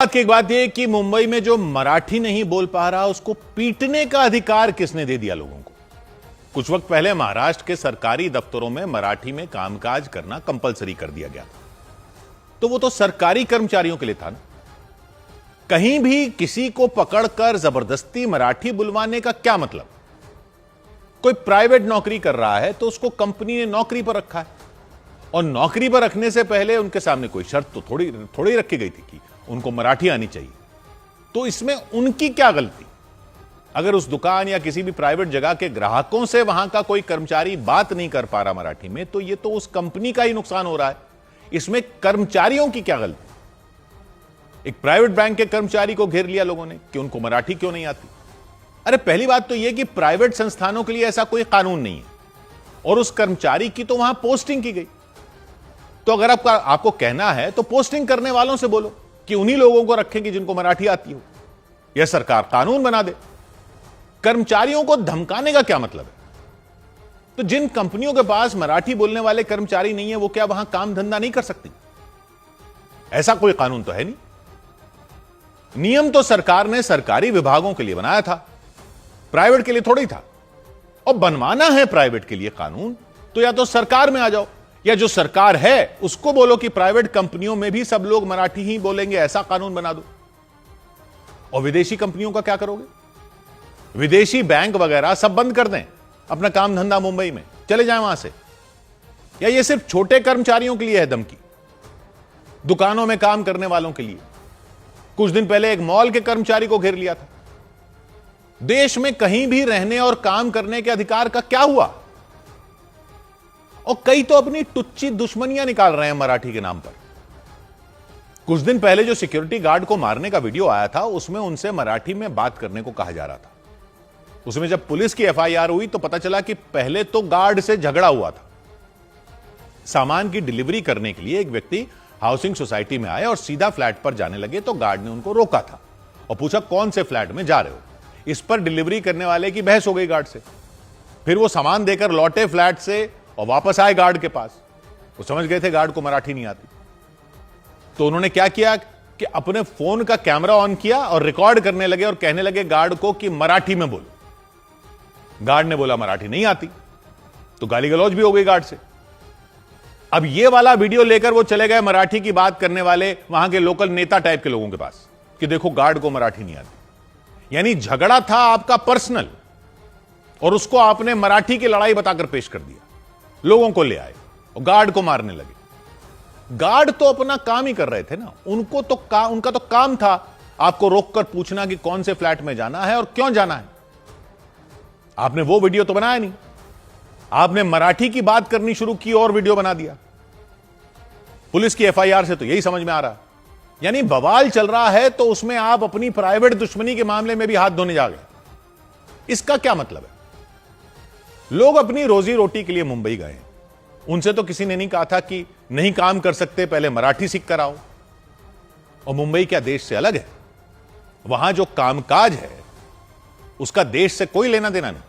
की एक बात यह कि मुंबई में जो मराठी नहीं बोल पा रहा उसको पीटने का अधिकार किसने दे दिया लोगों को? कुछ वक्त पहले महाराष्ट्र के सरकारी दफ्तरों में मराठी में कामकाज करना कंपलसरी कर दिया गया था। तो वो तो सरकारी कर्मचारियों के लिए था ना। कहीं भी किसी को पकड़कर जबरदस्ती मराठी बुलवाने का क्या मतलब? कोई प्राइवेट नौकरी कर रहा है तो उसको कंपनी ने नौकरी पर रखा है, और नौकरी पर रखने से पहले उनके सामने कोई शर्त तो थोड़ी रखी गई थी कि उनको मराठी आनी चाहिए। तो इसमें उनकी क्या गलती? अगर उस दुकान या किसी भी प्राइवेट जगह के ग्राहकों से वहां का कोई कर्मचारी बात नहीं कर पा रहा मराठी में, तो यह तो उस कंपनी का ही नुकसान हो रहा है। इसमें कर्मचारियों की क्या गलती? एक प्राइवेट बैंक के कर्मचारी को घेर लिया लोगों ने कि उनको मराठी क्यों नहीं आती। अरे पहली बात तो यह कि प्राइवेट संस्थानों के लिए ऐसा कोई कानून नहीं है, और उस कर्मचारी की तो वहां पोस्टिंग की गई। तो अगर आपको कहना है तो पोस्टिंग करने वालों से बोलो कि उन्हीं लोगों को रखेंगे जिनको मराठी आती हो, या सरकार कानून बना दे। कर्मचारियों को धमकाने का क्या मतलब है? तो जिन कंपनियों के पास मराठी बोलने वाले कर्मचारी नहीं है, वो क्या वहां काम धंधा नहीं कर सकती? ऐसा कोई कानून तो है नहीं। नियम तो सरकार ने सरकारी विभागों के लिए बनाया था, प्राइवेट के लिए थोड़ी था। और बनवाना है प्राइवेट के लिए कानून तो या तो सरकार में आ जाओ, या जो सरकार है उसको बोलो कि प्राइवेट कंपनियों में भी सब लोग मराठी ही बोलेंगे, ऐसा कानून बना दो। और विदेशी कंपनियों का क्या करोगे? विदेशी बैंक वगैरह सब बंद कर दें, अपना काम धंधा मुंबई में चले जाएं वहां से। या ये सिर्फ छोटे कर्मचारियों के लिए है धमकी? दुकानों में काम करने वालों के लिए? कुछ दिन पहले एक मॉल के कर्मचारी को घेर लिया था। देश में कहीं भी रहने और काम करने के अधिकार का क्या हुआ? और कई तो अपनी टुच्ची दुश्मनियां निकाल रहे हैं मराठी के नाम पर। कुछ दिन पहले जो सिक्योरिटी गार्ड को मारने का वीडियो आया था, उसमें उनसे मराठी में बात करने को कहा जा रहा था। उसमें जब पुलिस की एफआईआर हुई तो पता चला कि पहले तो गार्ड से झगड़ा हुआ था। सामान की डिलीवरी करने के लिए एक व्यक्ति हाउसिंग सोसाइटी में आए और सीधा फ्लैट पर जाने लगे, तो गार्ड ने उनको रोका था और पूछा कौन से फ्लैट में जा रहे हो। इस पर डिलीवरी करने वाले की बहस हो गई गार्ड से। फिर वो सामान देकर लौटे फ्लैट से और वापस आए गार्ड के पास। वो समझ गए थे गार्ड को मराठी नहीं आती। तो उन्होंने क्या किया कि अपने फोन का कैमरा ऑन किया और रिकॉर्ड करने लगे और कहने लगे गार्ड को कि मराठी में बोलो। गार्ड ने बोला मराठी नहीं आती, तो गाली गलौज भी हो गई गार्ड से। अब ये वाला वीडियो लेकर वो चले गए मराठी की बात करने वाले वहां के लोकल नेता टाइप के लोगों के पास कि देखो गार्ड को मराठी नहीं आती। यानी झगड़ा था आपका पर्सनल, और उसको आपने मराठी की लड़ाई बताकर पेश कर दिया। लोगों को ले आए और गार्ड को मारने लगे। गार्ड तो अपना काम ही कर रहे थे ना। उनका तो काम था आपको रोककर पूछना कि कौन से फ्लैट में जाना है और क्यों जाना है। आपने वो वीडियो तो बनाया नहीं, आपने मराठी की बात करनी शुरू की और वीडियो बना दिया। पुलिस की एफआईआर से तो यही समझ में आ रहा है। यानी बवाल चल रहा है तो उसमें आप अपनी प्राइवेट दुश्मनी के मामले में भी हाथ धोने जा गए। इसका क्या मतलब है? लोग अपनी रोजी रोटी के लिए मुंबई गए। उनसे तो किसी ने नहीं कहा था कि नहीं काम कर सकते, पहले मराठी सीख कर आओ। और मुंबई क्या देश से अलग है? वहां जो कामकाज है उसका देश से कोई लेना देना नहीं।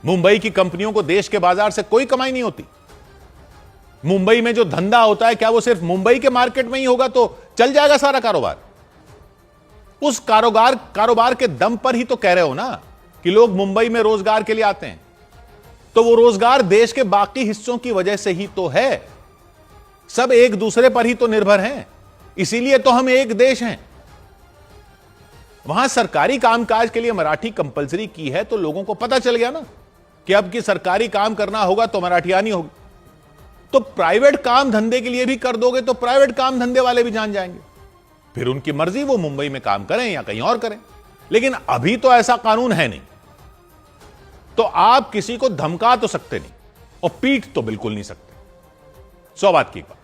मुंबई की कंपनियों को देश के बाजार से कोई कमाई नहीं होती। मुंबई में जो धंधा होता है क्या वो सिर्फ मुंबई के मार्केट में ही होगा तो चल जाएगा सारा कारोबार? उस कारोबार के दम पर ही तो कह रहे हो ना कि लोग मुंबई में रोजगार के लिए आते हैं। तो वो रोजगार देश के बाकी हिस्सों की वजह से ही तो है। सब एक दूसरे पर ही तो निर्भर हैं, इसीलिए तो हम एक देश हैं। वहां सरकारी कामकाज के लिए मराठी कंपलसरी की है तो लोगों को पता चल गया ना कि अब की सरकारी काम करना होगा तो मराठी आनी होगी। तो प्राइवेट काम धंधे के लिए भी कर दोगे तो प्राइवेट काम धंधे वाले भी जान जाएंगे। फिर उनकी मर्जी, वो मुंबई में काम करें या कहीं और करें। लेकिन अभी तो ऐसा कानून है नहीं। तो आप किसी को धमका तो सकते नहीं और पीट तो बिल्कुल नहीं सकते। 100 बात की एक बात।